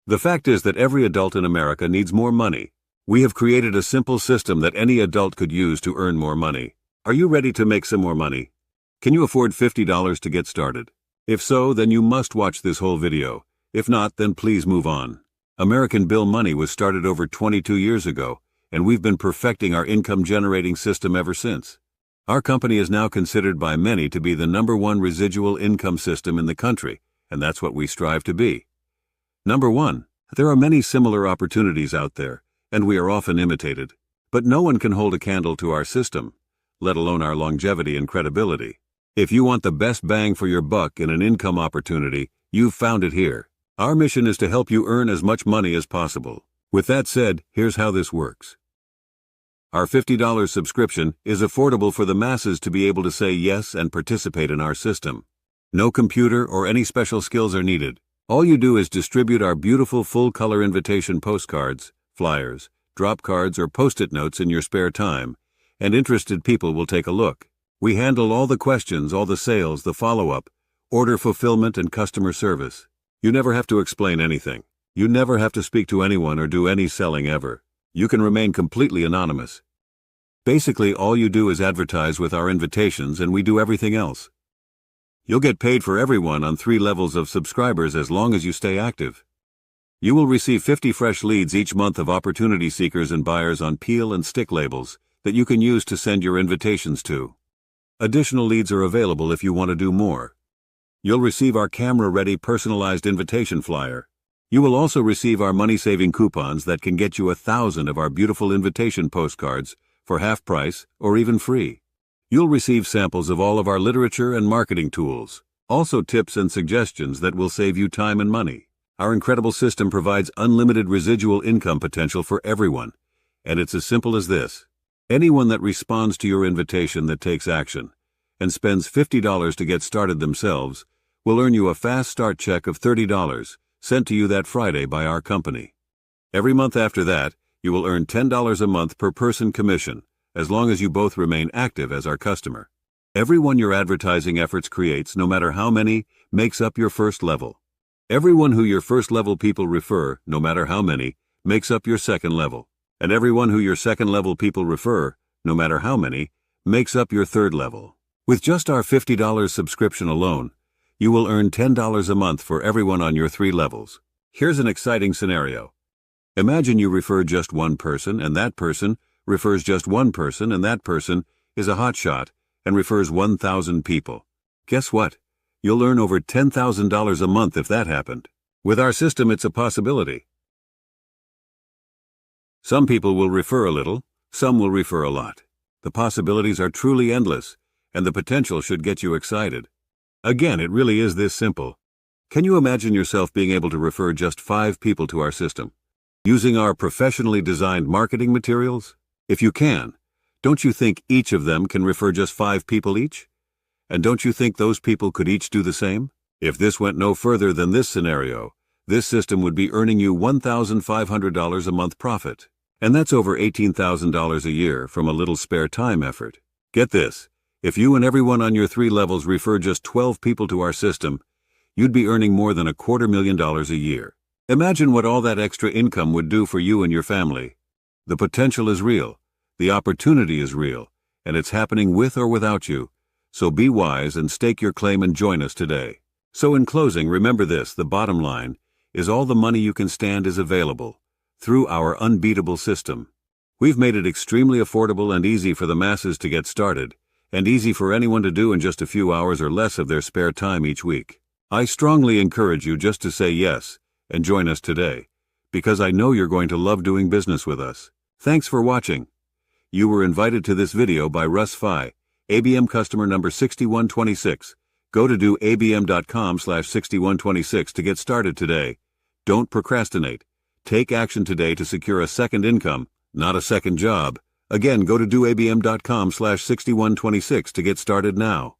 The fact is that every adult in America needs more money. We have created a simple system that any adult could use to earn more money. Are you ready to make some more money? Can you afford $50 to get started? If so, then you must watch this whole video. If not, then please move on. American Bill Money was started over 22 years ago, and we've been perfecting our income-generating system ever since. Our company is now considered by many to be the #1 residual income system in the country, and that's what we strive to be. Number 1, there are many similar opportunities out there, and we are often imitated. But no one can hold a candle to our system, let alone our longevity and credibility. If you want the best bang for your buck in an income opportunity, you've found it here. Our mission is to help you earn as much money as possible. With that said, here's how this works. Our $50 subscription is affordable for the masses to be able to say yes and participate in our system. No computer or any special skills are needed. All you do is distribute our beautiful full-color invitation postcards, flyers, drop cards, or post-it notes in your spare time, and interested people will take a look. We handle all the questions, all the sales, the follow-up, order fulfillment, and customer service. You never have to explain anything. You never have to speak to anyone or do any selling ever. You can remain completely anonymous. Basically, all you do is advertise with our invitations and we do everything else. You'll get paid for everyone on 3 levels of subscribers as long as you stay active. You will receive 50 fresh leads each month of opportunity seekers and buyers on peel and stick labels that you can use to send your invitations to. Additional leads are available if you want to do more. You'll receive our camera-ready personalized invitation flyer. You will also receive our money-saving coupons that can get you 1,000 of our beautiful invitation postcards for half price or even free. You'll receive samples of all of our literature and marketing tools, also tips and suggestions that will save you time and money. Our incredible system provides unlimited residual income potential for everyone, and it's as simple as this. Anyone that responds to your invitation that takes action and spends $50 to get started themselves will earn you a fast start check of $30 sent to you that Friday by our company. Every month after that, you will earn $10 a month per person commission, as long as you both remain active as our customer. Everyone your advertising efforts creates, no matter how many, makes up your first level. Everyone who your first level people refer, no matter how many, makes up your second level. And everyone who your second level people refer, no matter how many, makes up your third level. With just our $50 subscription alone, you will earn $10 a month for everyone on your 3 levels. Here's an exciting scenario. Imagine you refer just one person, and that person refers just one person, and that person is a hotshot and refers 1,000 people. Guess what? You'll earn over $10,000 a month if that happened. With our system, it's a possibility. Some people will refer a little, some will refer a lot. The possibilities are truly endless, and the potential should get you excited. Again, it really is this simple. Can you imagine yourself being able to refer just 5 people to our system, using our professionally designed marketing materials? If you can, don't you think each of them can refer just 5 people each? And don't you think those people could each do the same? If this went no further than this scenario, this system would be earning you $1,500 a month profit. And that's over $18,000 a year from a little spare time effort. Get this. If you and everyone on your 3 levels refer just 12 people to our system, you'd be earning more than $250,000 a year. Imagine what all that extra income would do for you and your family. The potential is real, the opportunity is real, and it's happening with or without you. So be wise and stake your claim and join us today. So in closing, remember this, the bottom line is all the money you can stand is available through our unbeatable system. We've made it extremely affordable and easy for the masses to get started, and easy for anyone to do in just a few hours or less of their spare time each week. I strongly encourage you just to say yes and join us today, because I know you're going to love doing business with us. Thanks for watching. You were invited to this video by Russ Phi, ABM customer number 6126. Go to doabm.com/6126 to get started today. Don't procrastinate. Take action today to secure a second income, not a second job. Again, go to doabm.com/6126 to get started now.